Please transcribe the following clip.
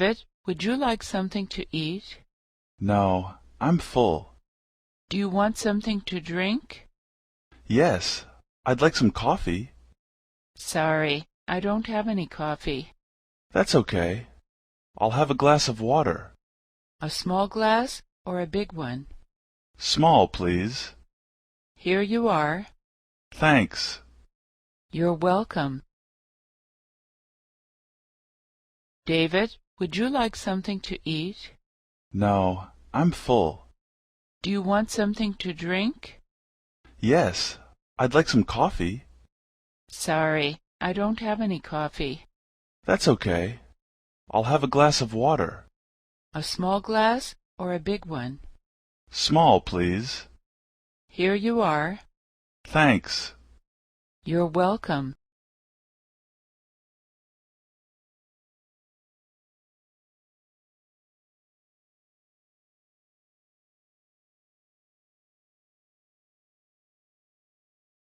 David, would you like something to eat? No, I'm full. Do you want something to drink? Yes, I'd like some coffee. Sorry, I don't have any coffee. That's okay. I'll have a glass of water. A small glass or a big one? Small, please. Here you are. Thanks. You're welcome. David, would you like something to eat? No, I'm full. Do you want something to drink? Yes, I'd like some coffee. Sorry, I don't have any coffee. That's okay. I'll have a glass of water. A small glass or a big one? Small, please. Here you are. Thanks. You're welcome.